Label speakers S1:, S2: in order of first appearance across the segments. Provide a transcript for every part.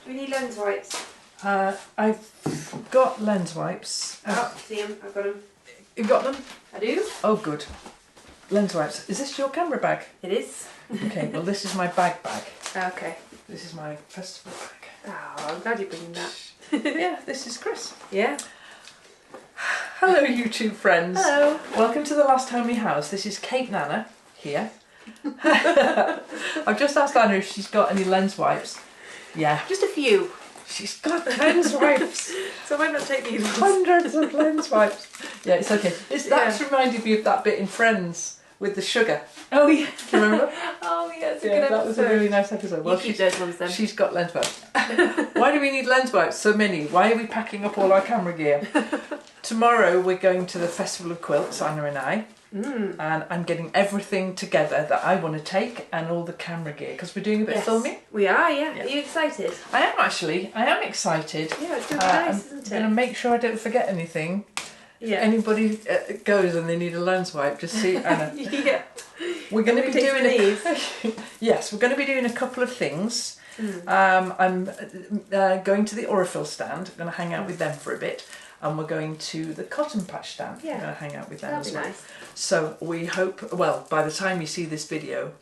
S1: Do we need lens wipes?
S2: I've got lens wipes.
S1: Oh, see them. I've got them.
S2: You've got them?
S1: I do.
S2: Oh, good. Lens wipes. Is this your camera bag?
S1: It is.
S2: Okay, well this is my bag.
S1: Okay.
S2: This is my festival bag.
S1: Oh, I'm glad you're bringing that.
S2: Yeah, this is Chris.
S1: Yeah.
S2: Hello YouTube friends.
S1: Hello.
S2: Welcome to the Last Homely House. This is Kate Nana here. I've just asked Anna if she's got any lens wipes. Yeah.
S1: Just a few.
S2: She's got lens wipes.
S1: So I might not take these ones.
S2: Hundreds of lens wipes. Yeah, it's okay. That's reminded me of that bit in Friends with the sugar.
S1: Oh yeah.
S2: Do you remember?
S1: Oh yeah, it's a
S2: Yeah,
S1: good episode.
S2: that was a really nice episode.
S1: Well, keep those ones then.
S2: She's got lens wipes. Why do we need lens wipes? So many. Why are we packing up all our camera gear? Tomorrow we're going to the Festival of Quilts, Anna and I. And I'm getting everything together that I want to take and all the camera gear because we're doing a bit of filming.
S1: We are, yeah. Are you excited?
S2: I am actually. I am excited.
S1: Yeah, it's going to be nice, isn't it?
S2: I'm going to make sure I don't forget anything.
S1: Yeah.
S2: If anybody goes and they need a lens wipe, just see Anna.
S1: Yeah.
S2: We're going to be doing
S1: these.
S2: Yes, we're going to be doing a couple of things. I'm going to the Aurifil stand. I'm going to hang out with them for a bit. And we're going to the Cotton Patch stand. Yeah. We're going to hang out with them as well. Nice. So we hope, well, by the time you see this video,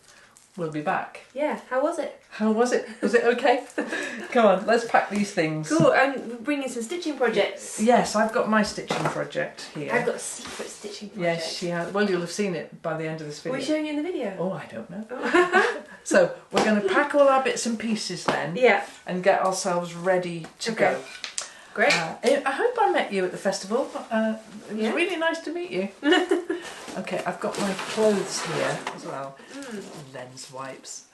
S2: we'll be back.
S1: Yeah, how was it?
S2: How was it? Was it okay? Come on, let's pack these things.
S1: Cool, and bringing some stitching projects.
S2: Yes, I've got my stitching project here.
S1: I've got a secret stitching project.
S2: Yes, she has. Well, you'll have seen it by the end of this video.
S1: What are you showing you in the video?
S2: Oh, I don't know. So we're going to pack all our bits and pieces then. Yeah. And get ourselves ready to go.
S1: Great.
S2: I hope I met you at the festival. It was really nice to meet you. Okay, I've got my clothes here as well. Lens wipes.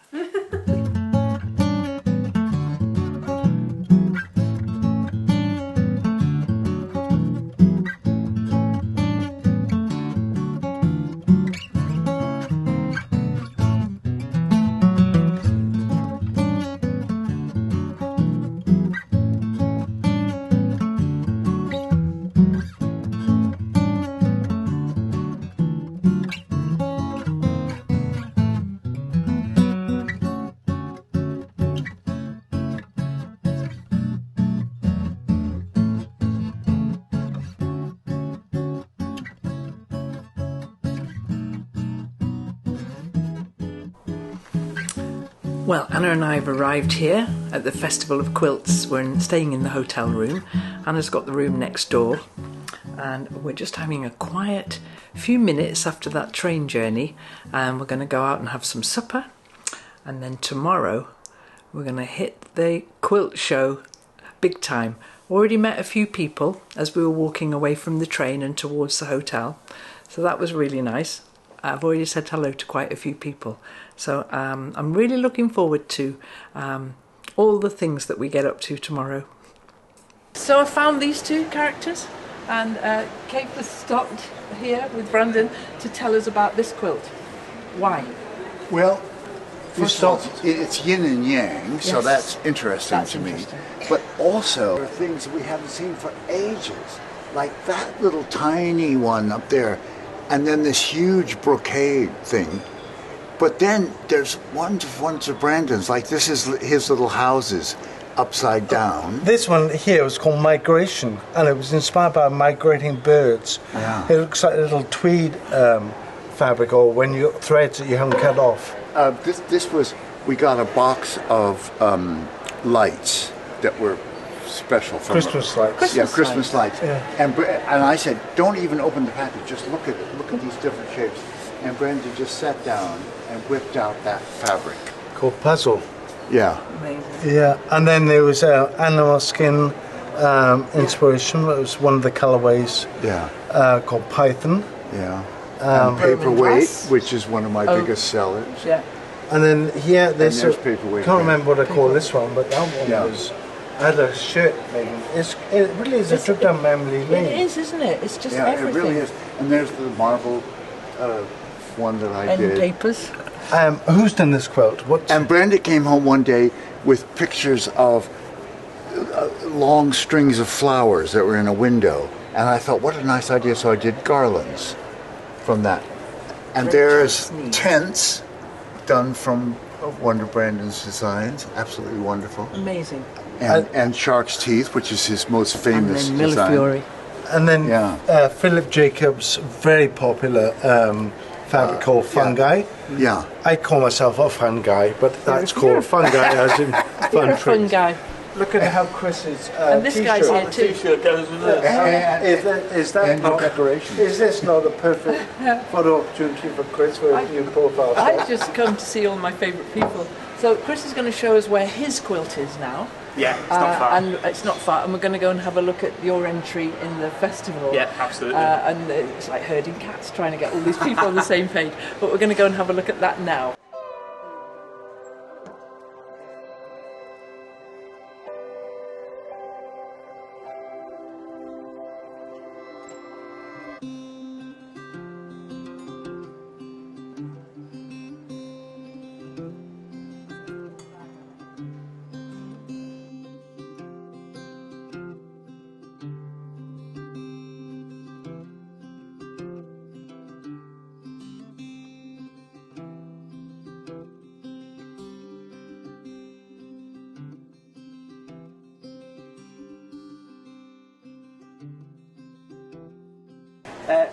S2: Well, Anna and I have arrived here at the Festival of Quilts. We're staying in the hotel room. Anna's got the room next door. And we're just having a quiet few minutes after that train journey. And we're going to go out and have some supper. And then tomorrow, we're going to hit the quilt show big time. Already met a few people as we were walking away from the train and towards the hotel. So that was really nice. I've already said hello to quite a few people. So I'm really looking forward to all the things that we get up to tomorrow. So I found these two characters and Kate was stopped here with Brandon to tell us about this quilt. Why?
S3: Well, it's yin and yang, so that's interesting to me. But also, there are things that we haven't seen for ages, like that little tiny one up there. And then this huge brocade thing. But then there's ones of Brandon's, like this is his little houses upside down.
S4: This one here was called Migration, and it was inspired by migrating birds. Yeah. It looks like a little tweed fabric, or when you threads that you haven't cut off.
S3: This was, we got a box of lights that were special from
S4: Christmas lights.
S3: Christmas lights. Yeah. And I said, don't even open the package, just look at it, look at these different shapes. And Brandon just sat down and whipped out that fabric.
S4: Called Puzzle.
S3: Yeah.
S2: Amazing.
S4: Yeah, and then there was animal skin inspiration. It was one of the colorways. Yeah. Called Python.
S3: Yeah. And Paperweight, which is one of my biggest sellers.
S2: Yeah.
S4: And then here there's
S3: Paperweight.
S4: Can't remember what I call this one, but that one was. I had a shirt made. It really is a trip down memory lane.
S2: It is, isn't it? It's just everything.
S3: Yeah, it really is. And there's the marble one that I did.
S2: And papers.
S4: Who's done this quilt?
S3: And Brenda came home one day with pictures of long strings of flowers that were in a window. And I thought, what a nice idea. So I did garlands from that. And there's tents done from of one of Brandon's designs. Absolutely wonderful.
S2: Amazing.
S3: And Shark's Teeth, which is his most famous
S2: and then
S3: design.
S2: Millefiori.
S4: And then Philip Jacobs' very popular fabric called Fungi.
S3: Yeah.
S4: I call myself a fun guy, but that's called Fungi as in fun
S2: You're a
S4: trees.
S2: fun guy.
S4: Look at how Chris's
S2: And this guy's here too.
S5: T-shirt goes with it.
S4: Is that
S3: And
S4: not,
S3: decorations.
S4: is this not a perfect photo opportunity for Chris for a new profile?
S2: I've just come to see all my favourite people. So Chris is going to show us where his quilt is now.
S5: Yeah, it's not far.
S2: And it's not far, and we're going to go and have a look at your entry in the festival.
S5: Yeah, absolutely.
S2: And it's like herding cats, trying to get all these people on the same page. But we're going to go and have a look at that now.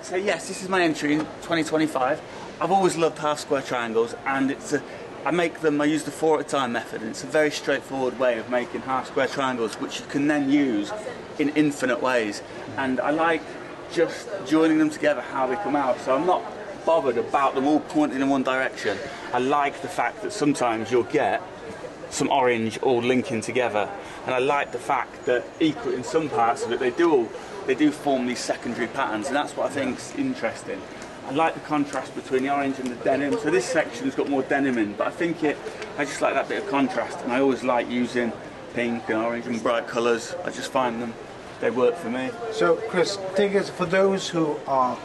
S5: So yes, this is my entry in 2025. I've always loved half square triangles, and I use the 4 at a time method, and it's a very straightforward way of making half square triangles, which you can then use in infinite ways. And I like just joining them together, how they come out. So I'm not bothered about them all pointing in one direction. I like the fact that sometimes you'll get some orange all linking together, and I like the fact that equal in some parts of it they do form these secondary patterns, and that's what I think is interesting. I like the contrast between the orange and the denim. So this section's got more denim in, but I just like that bit of contrast, and I always like using pink and orange and bright colours. I just find they work for me.
S4: So, Chris, take us, for those who are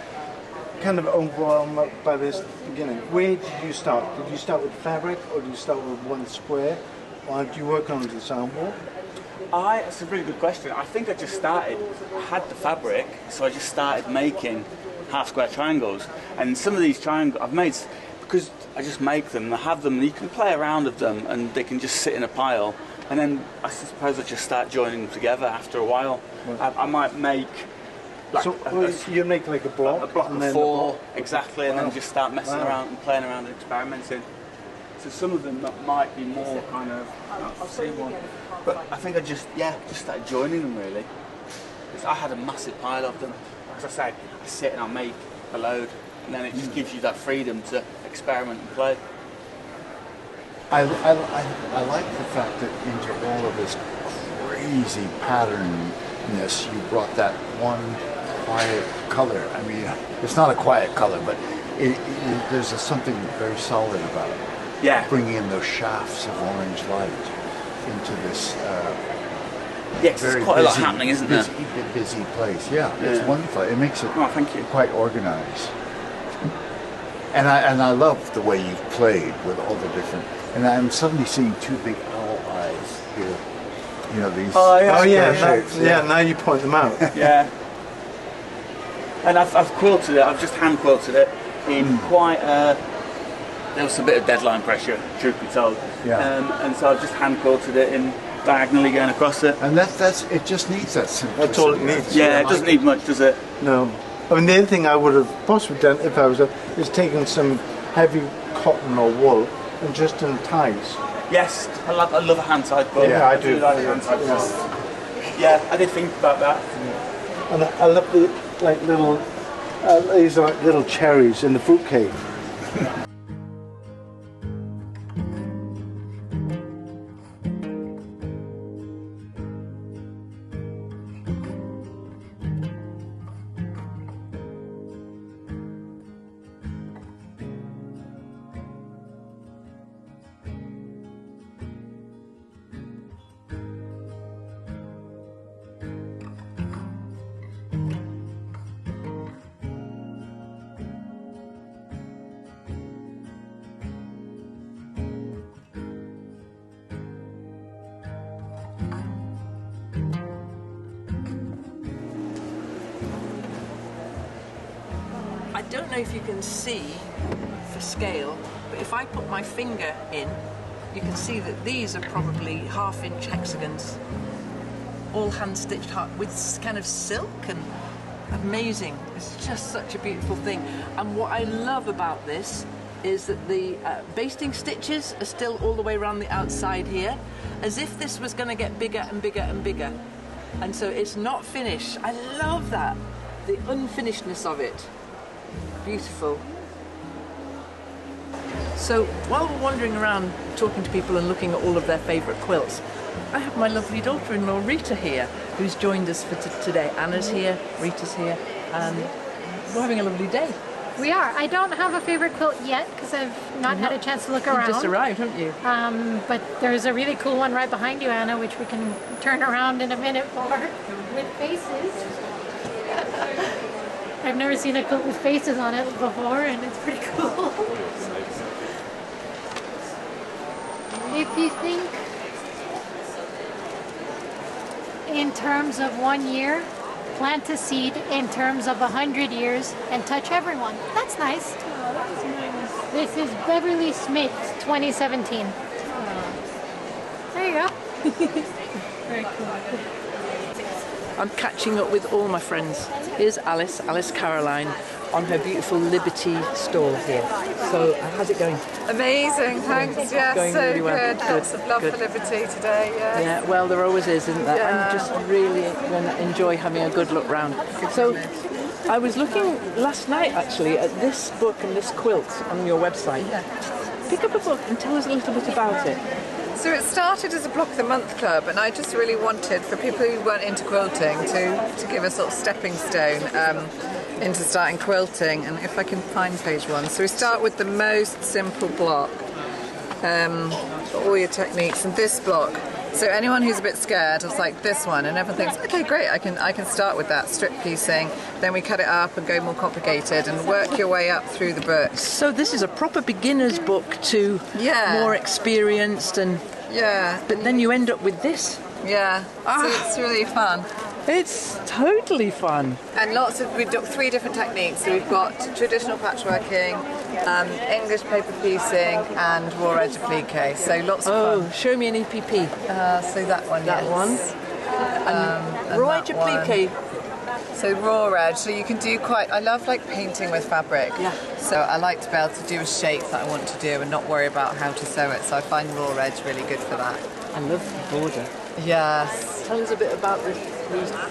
S4: kind of overwhelmed by this beginning, where did you start? Did you start with fabric, or did you start with one square, or did you work on a design board?
S5: That's a really good question. I think I had the fabric, so I just started making half square triangles. And some of these triangles I've made, because I just make them, I have them, and you can play around with them, and they can just sit in a pile. And then I suppose I just start joining them together after a while. I might make like
S4: you make like a block
S5: and of 4, exactly, and then just start messing around and playing around and experimenting. So some of them might be more kind of, I've seen one, but I think I just started joining them really. I had a massive pile of them. As I say, I sit and I make a load, and then it just gives you that freedom to experiment and play.
S3: I like the fact that into all of this crazy patternness, you brought that one quiet color. I mean, it's not a quiet color, but there's something very solid about it.
S5: Yeah.
S3: Bringing in those shafts of orange light into this
S5: yes, there's quite a lot happening, isn't there?
S3: Busy place. Yeah, it's wonderful. It makes it
S5: thank you.
S3: Quite organized. And I love the way you've played with all the different. And I'm suddenly seeing 2 big owl eyes here. You know these.
S4: Now you point them out.
S5: Yeah. And I've quilted it. I've just hand quilted it in quite. There was a bit of deadline pressure, truth be told.
S3: Yeah.
S5: And so I've just hand quilted it in diagonally going across it.
S3: And that's it. Just needs that simplicity.
S4: That's all it needs.
S5: Yeah, it doesn't need much, does it?
S4: No. I mean, the other thing I would have possibly done if I was is taken some heavy cotton or wool and just done ties.
S5: Yes, I love a hand-tied quilt.
S4: Yeah, I do.
S5: Like a hand-tied quilt. Yeah, I did think about that.
S4: Yeah. And I love the little. These are like little cherries in the fruitcake.
S2: I don't know if you can see for scale, but if I put my finger in you can see that these are probably half-inch hexagons, all hand-stitched with kind of silk, and amazing. It's just such a beautiful thing. And what I love about this is that the basting stitches are still all the way around the outside here, as if this was going to get bigger and bigger and bigger. And so it's not finished. I love that, the unfinishedness of it. Beautiful. So while we're wandering around talking to people and looking at all of their favourite quilts, I have my lovely daughter-in-law Rita here, who's joined us for today. Anna's here, Rita's here, and we're having a lovely day.
S6: We are. I don't have a favourite quilt yet because I've not had a chance to look around.
S2: You just arrived, haven't you?
S6: But there's a really cool one right behind you, Anna, which we can turn around in a minute for, with faces. I've never seen a quilt with faces on it before, and it's pretty cool. If you think in terms of 1 year, plant a seed in terms of 100 years and touch everyone. That's nice.
S1: Oh, that is nice.
S6: This is Beverly Smith, 2017. There you go.
S1: Very cool.
S2: I'm catching up with all my friends. Here's Alice Caroline, on her beautiful Liberty stall here. So how's it going?
S7: Amazing, thanks. Yeah,
S2: Going
S7: so
S2: really well.
S7: good. Lots of love for Liberty today. Yeah.
S2: Yeah, well, there always is, isn't there?
S7: Yeah.
S2: I just really enjoy having a good look round. So I was looking last night actually at this book and this quilt on your website. Pick up a book and tell us a little bit about it.
S7: So it started as a Block of the Month club, and I just really wanted for people who weren't into quilting to give a sort of stepping stone into starting quilting. And if I can find page 1. So we start with the most simple block, all your techniques, and this block. So anyone who's a bit scared of like this one, and everyone thinks, okay, great, I can start with that strip piecing. Then we cut it up and go more complicated and work your way up through the book.
S2: So this is a proper beginner's book to more experienced, and but then you end up with this.
S7: So it's really fun.
S2: It's totally fun.
S7: And we've got 3 different techniques. So we've got traditional patchworking, English paper piecing, and raw edge applique. So lots of fun.
S2: Show me an EPP.
S7: So that one,
S2: That one. And raw edge applique.
S7: So raw edge, so you can do I love like painting with fabric.
S2: Yeah.
S7: So I like to be able to do a shape that I want to do and not worry about how to sew it. So I find raw edge really good for that.
S2: I love the border.
S7: Yes.
S2: Tell us a bit about these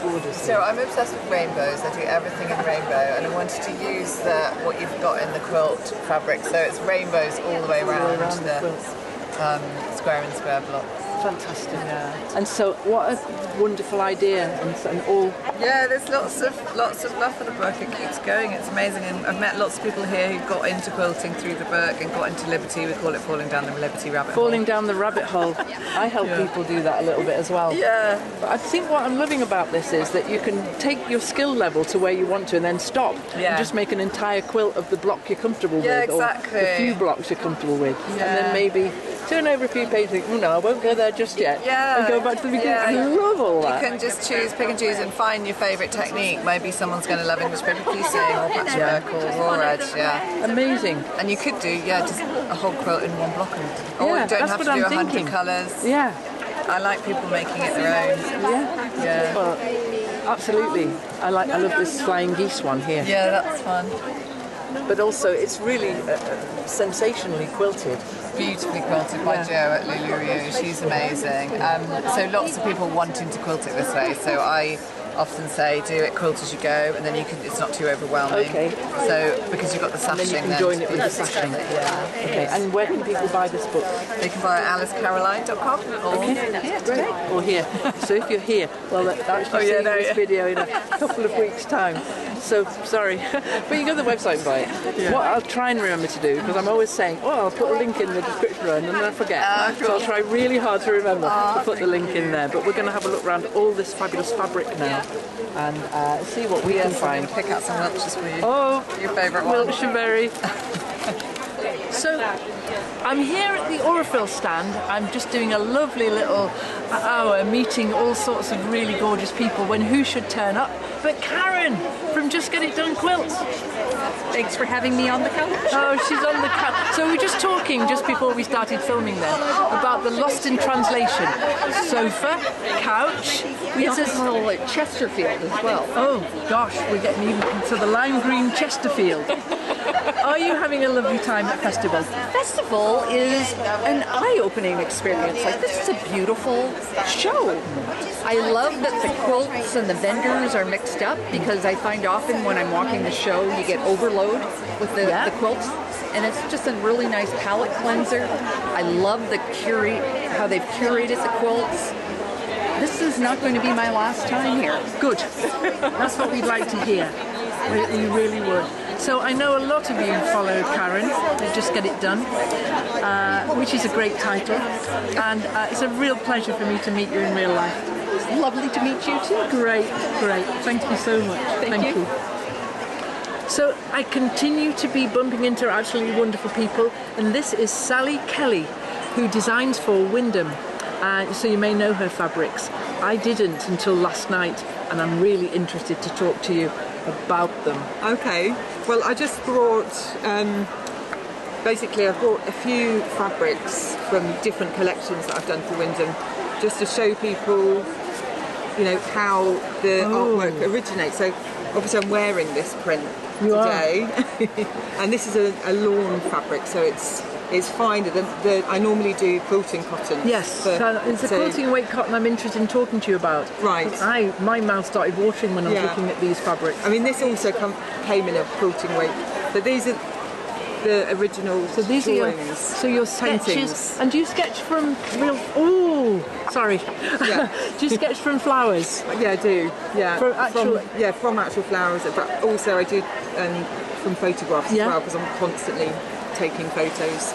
S2: borders.
S7: So I'm obsessed with rainbows. I do everything in rainbow, and I wanted to use what you've got in the quilt fabric. So it's rainbows all the way around the square and square blocks.
S2: Fantastic. Yeah. And so, what a wonderful idea, and all.
S7: Yeah, there's lots of love for the book. It keeps going. It's amazing, and I've met lots of people here who got into quilting through the book and got into Liberty. We call it falling down the Liberty rabbit hole.
S2: Falling down the rabbit hole. I help people do that a little bit as well.
S7: Yeah.
S2: But I think what I'm loving about this is that you can take your skill level to where you want to, and then stop and just make an entire quilt of the block you're comfortable with,
S7: exactly.
S2: or the few blocks you're comfortable with, and then maybe turn over a few pages and think, oh no, I won't go there just yet. And go back to the beginning. I love all that.
S7: You can just pick and choose and find your favourite technique. Maybe someone's going to love English paper piecing or patchwork or raw edge.
S2: Amazing.
S7: And you could do, just a whole quilt in one block. Or you don't have to do 100 colours.
S2: Yeah.
S7: I like people making it their own.
S2: Yeah. Well, absolutely. I love this flying geese one here.
S7: Yeah, that's fun.
S2: But also, it's really sensationally quilted.
S7: Beautifully quilted by Jo at Lulu. She's amazing. So lots of people wanting to quilt it this way. So I often say do it quilt as you go, and then it's not too overwhelming.
S2: Okay.
S7: So because you've got the sashing,
S2: and then you can join it with the sashing.
S7: Yeah.
S2: Okay. And where can people buy this book?
S7: They can buy it at alicecaroline.com or here today.
S2: Or here. So if you're here, well, they're actually seeing this video in a couple of weeks' time. So sorry, but you go to the website and buy it. Yeah. What I'll try and remember to do, because I'm always saying, I'll put a link in the description, and then I forget. So I'll try really hard to remember to put the link in there. But we're going to have a look around all this fabulous fabric now and see what we can find.
S7: Pick out some Wiltshires for you.
S2: Oh,
S7: your favourite one.
S2: Wiltshire berry. So I'm here at the Aurifil stand. I'm just doing a lovely little hour meeting all sorts of really gorgeous people when who should turn up but Karen from Just Get It Done Quilts.
S8: Thanks for having me on the couch.
S2: Oh, she's on the couch. So we were just talking just before we started filming then about the lost in translation. Sofa, couch.
S8: We also call it Chesterfield as well.
S2: Oh gosh, we're getting even to the lime green Chesterfield. Are you having a lovely time at festival?
S8: Festival is an eye-opening experience. Like, this is a beautiful show. I love that the quilts and the vendors are mixed up, because I find often when I'm walking the show you get overload with the quilts, and it's just a really nice palette cleanser. I love how they've curated the quilts. This is not going to be my last time here.
S2: Good. That's what we'd like to hear. We really would. So I know a lot of you follow Karen, Just Get It Done, which is a great title, and it's a real pleasure for me to meet you in real life.
S8: It's lovely to meet you too.
S2: Great. Thank you so much. Thank you. So I continue to be bumping into absolutely wonderful people, and this is Sally Kelly, who designs for Wyndham. So you may know her fabrics. I didn't until last night, and I'm really interested to talk to you about them.
S9: Okay, well, I just brought, basically I've brought a few fabrics from different collections that I've done for Wyndham, just to show people, you know, how the artwork originates. So obviously I'm wearing this print today, and this is a lawn fabric, so it's finer than I normally do quilting cotton.
S2: Yes, it's the quilting weight cotton I'm interested in talking to you about.
S9: Right.
S2: My mouth started watering when I was looking at these fabrics.
S9: I mean, this also came in a quilting weight, but these are the original drawings.
S2: Your sketches.
S9: Paintings.
S2: And do you sketch from real? Oh, sorry.
S9: Yeah.
S2: Do you sketch from flowers?
S9: Yeah, I do. Yeah.
S2: From
S9: actual flowers, but also I do from photographs as well, because I'm constantly taking photos.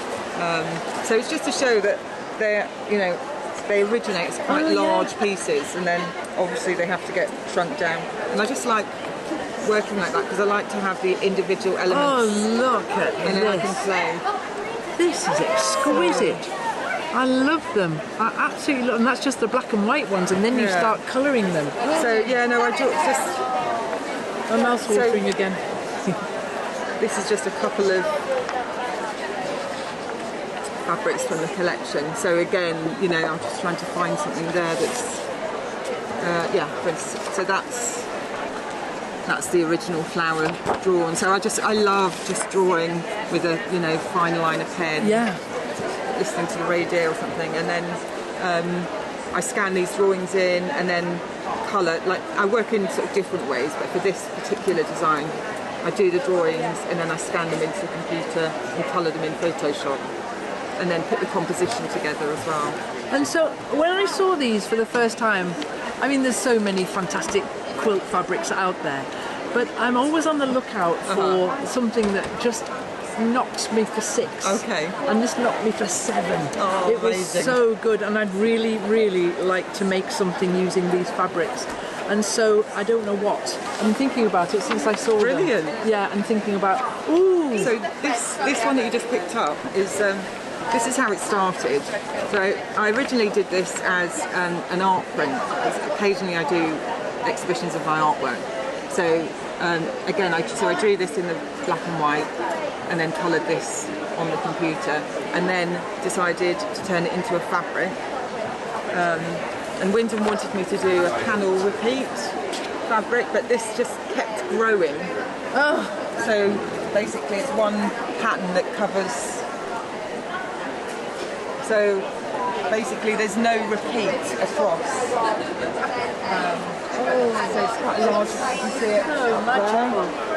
S9: So it's just to show that they originate as quite large pieces, and then obviously they have to get shrunk down. And I just like working like that, because I like to have the individual elements.
S2: Oh, look at this.
S9: And then I can play.
S2: This is exquisite. I love them. I absolutely love them. And that's just the black and white ones, and then you start colouring them.
S9: So I just...
S2: My mouth's watering again.
S9: This is just a couple of fabrics from the collection. So again, I'm just trying to find something there that's so that's the original flower drawn. So I love just drawing with a fine liner pen. Yeah. Listening to the radio or something, and then I scan these drawings in and then colour. Like, I work in sort of different ways, but for this particular design, I do the drawings and then I scan them into the computer and colour them in Photoshop, and then put the composition together as well.
S2: And so when I saw these for the first time, I mean, there's so many fantastic quilt fabrics out there, but I'm always on the lookout for something that just knocked me for 6. Okay. And this knocked me for 7.
S9: Oh,
S2: it was so good, and I'd really, really like to make something using these fabrics. And so I don't know what. I'm thinking about it since I saw them.
S9: Brilliant.
S2: Yeah, and thinking about, ooh.
S9: So this one that you just picked up is, this is how it started. So I originally did this as an art print. Occasionally I do exhibitions of my artwork. So again, I drew this in the black and white, and then coloured this on the computer, and then decided to turn it into a fabric. And Wyndham wanted me to do a panel repeat fabric, but this just kept growing. Oh. So basically it's one pattern that covers. So basically there's no repeat across. So it's quite large, you can see it.
S2: Oh, magical.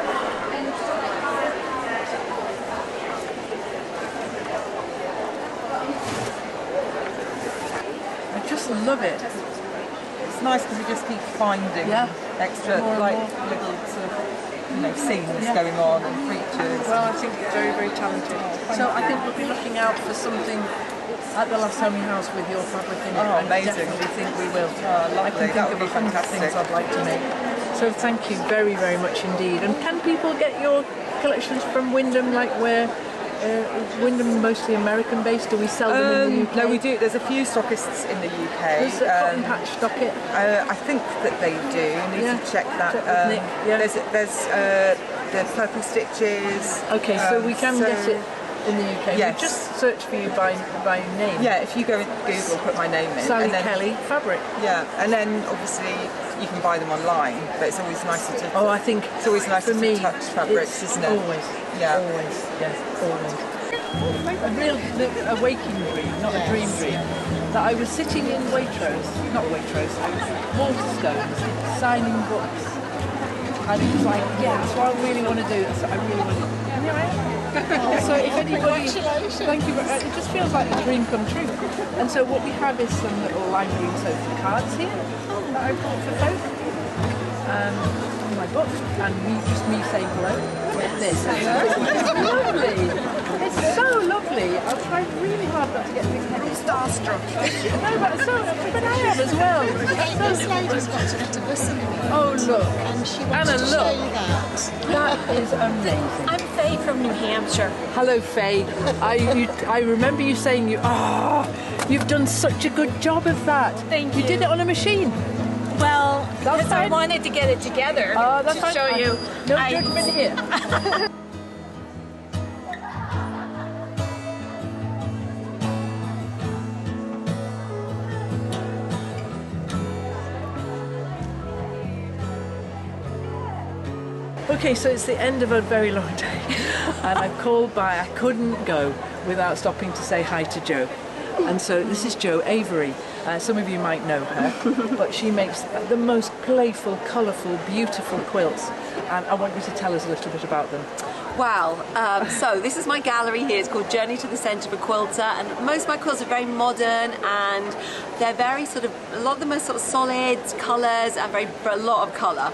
S2: Love it.
S9: It's nice because you just keep finding extra little sort of scenes going on and creatures.
S2: Well, I think you're very, very talented. So I think we'll be looking out for something at the Last Homey House with your fabric in it.
S9: Oh, amazing.
S2: I definitely think we will.
S9: Oh,
S2: I can think of 100 things I'd like to make. So thank you very, very much indeed. And can people get your collections from Wyndham, like where Wyndham mostly American based? Do we sell them in the UK?
S9: No, we do. There's a few stockists in the UK.
S2: Does Cotton Patch stock it?
S9: I think that they do. Need
S2: Yeah.
S9: to check that.
S2: Check with Nick, yeah.
S9: There's the purple stitches.
S2: Okay, so we can get it in the UK.
S9: Yes.
S2: We just search for you by name.
S9: Yeah, if you go into Google, put my name in.
S2: Sally
S9: and then,
S2: Kelly Fabric.
S9: Yeah, and then obviously you can buy them online, but it's always nicer to.
S2: Oh, I think
S9: it's always nicer
S2: for me,
S9: to touch fabrics, isn't it?
S2: Always.
S9: Yeah.
S2: Always. Yes. Always. A real a waking dream, not a dream dream. That I was sitting in Waitrose, not Waitrose, Waterstones, signing books. And it was like, yeah, that's what I really want to do. That's what I really want to do. And here I am. So if anybody, thank you. It just feels like a dream come true. And so what we have is some little lime green sofa cards here that I bought for folk. My book, and me saying hello with this. It's lovely. It's so lovely. I'll try really hard not to get big headed.
S7: Starstruck.
S2: No, but I am as well.
S10: This lady's got to get a bus in a minute.
S2: Oh look,
S10: And she wants
S2: Anna,
S10: to
S2: look.
S10: show you that.
S2: That is amazing.
S10: I'm Faye from New Hampshire.
S2: Hello, Faye. I remember you saying you've done such a good job of that.
S10: Thank
S2: You did it on a machine.
S10: Well,
S2: That's
S10: because I
S2: fine.
S10: wanted to get it together
S2: That's
S10: to
S2: fine.
S10: show you.
S2: No judgment here. Okay, so it's the end of a very long day, and I've called by. I couldn't go without stopping to say hi to Jo. And so this is Jo Avery. Some of you might know her, but she makes the most playful, colourful, beautiful quilts. And I want you to tell us a little bit about them.
S11: Wow, so this is my gallery here. It's called Journey to the Centre of a Quilter, and most of my quilts are very modern, and they're very a lot of them are sort of solid colours and a lot of colour.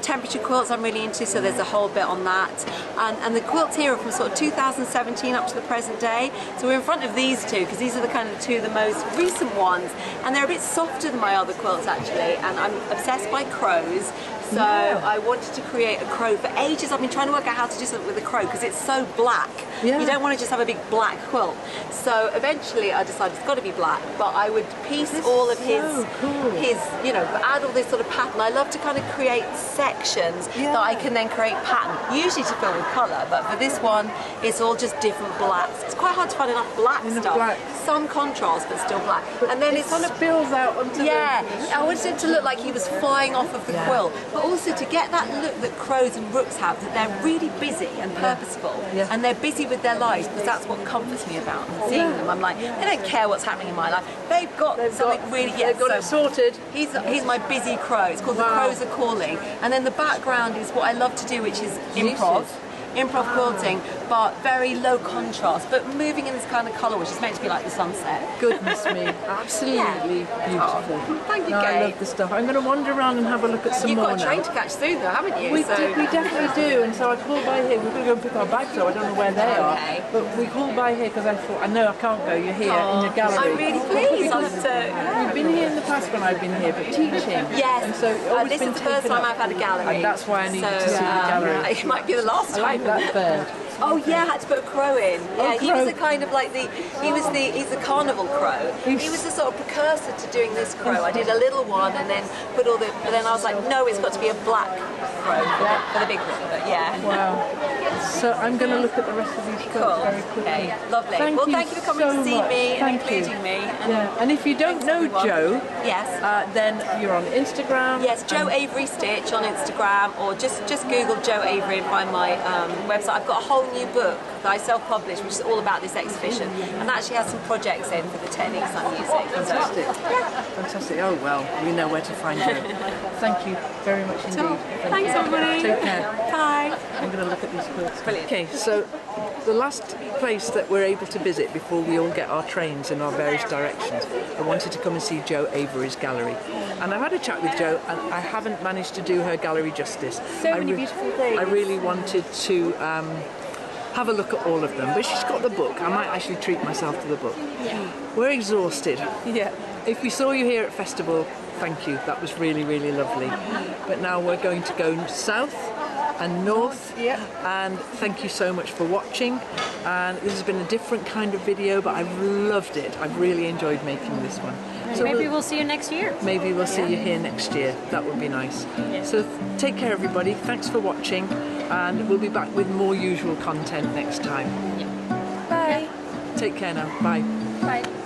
S11: Temperature quilts I'm really into, so there's a whole bit on that. And the quilts here are from sort of 2017 up to the present day. So we're in front of these two, because these are the two of the most recent ones, and they're a bit softer than my other quilts actually, and I'm obsessed by crows. So I wanted to create a crow. For ages I've been trying to work out how to do something with a crow because it's so black.
S2: Yeah.
S11: You don't want to just have a big black quilt. So eventually I decided it's got to be black, but I would piece all of his, add all this sort of pattern. I love to kind of create sections that I can then create pattern, usually to fill with colour, but for this one it's all just different blacks. It's quite hard to find enough black stuff.
S2: Black.
S11: Some contrast, but still black.
S2: But
S11: and then
S2: it kind of builds out onto
S11: I wanted it to look like he was flying off of the quilt, but also to get that look that crows and rooks have, that they're really busy and purposeful, and they're busy with their lives, because that's what comforts me about them. Seeing them, I'm like, they don't care what's happening in my life. They've got something really.
S2: They've got it sorted.
S11: He's my busy crow. It's called The Crows Are Calling, and then the background is what I love to do, which is improv quilting, but very low contrast, but moving in this kind of colour, which is meant to be like the sunset.
S2: Goodness me, absolutely beautiful.
S11: Thank you,
S2: no,
S11: Kate.
S2: I love the stuff. I'm going to wander around and have a look at some
S11: You've
S2: more
S11: got a train
S2: now.
S11: to catch soon though, haven't you?
S2: We definitely do, and so I called by here. We're going to go and pick our bags up. I don't know where they are, but we called by here because I thought, I know I can't go, you're here in your gallery.
S11: I'm really pleased.
S2: We've been here in the past when I've been here, but teaching.
S11: Yes,
S2: and so
S11: this is the first time I've had a gallery.
S2: And that's why I needed to see the gallery.
S11: It might be the last time.
S2: I like that bird.
S11: Oh yeah, I had to put a crow in. Yeah, he was a kind of like he's a carnival crow. He was the sort of precursor to doing this crow. I did a little one and then but then I was like, no, it's got to be a black crow for the big one. But yeah.
S2: Wow. So I'm going to look at the rest of these quilts very quickly.
S11: Okay, lovely.
S2: Thank
S11: you for coming to see me and including me.
S2: And if you don't know Jo, then you're on Instagram.
S11: Yes, Jo Avery Stitch on Instagram, or just Google Jo Avery and find my website. I've got a whole new book that I self-published, which is all about this exhibition, and actually has some projects in for the techniques I'm using.
S2: Fantastic. Fantastic. Oh well, we know where to find Jo. Thank you very much indeed.
S11: Thanks everybody.
S2: Take care.
S11: Bye.
S2: I'm going to look at these quilts.
S11: Brilliant.
S2: Okay, so the last place that we're able to visit before we all get our trains in our various directions, I wanted to come and see Jo Avery's gallery. And I've had a chat with Jo, and I haven't managed to do her gallery justice.
S10: So many beautiful things.
S2: I really wanted to have a look at all of them, but she's got the book. I might actually treat myself to the book.
S10: Yeah.
S2: We're exhausted.
S10: Yeah.
S2: If we saw you here at festival, thank you. That was really, really lovely. But now we're going to go south and north. And thank you so much for watching. And this has been a different kind of video, but I've loved it. I've really enjoyed making this one.
S6: So maybe we'll see you next year.
S2: Maybe we'll see you here next year. That would be nice. So take care, everybody. Thanks for watching, and we'll be back with more usual content next time.
S10: Bye.
S2: Take care now. Bye.
S10: Bye.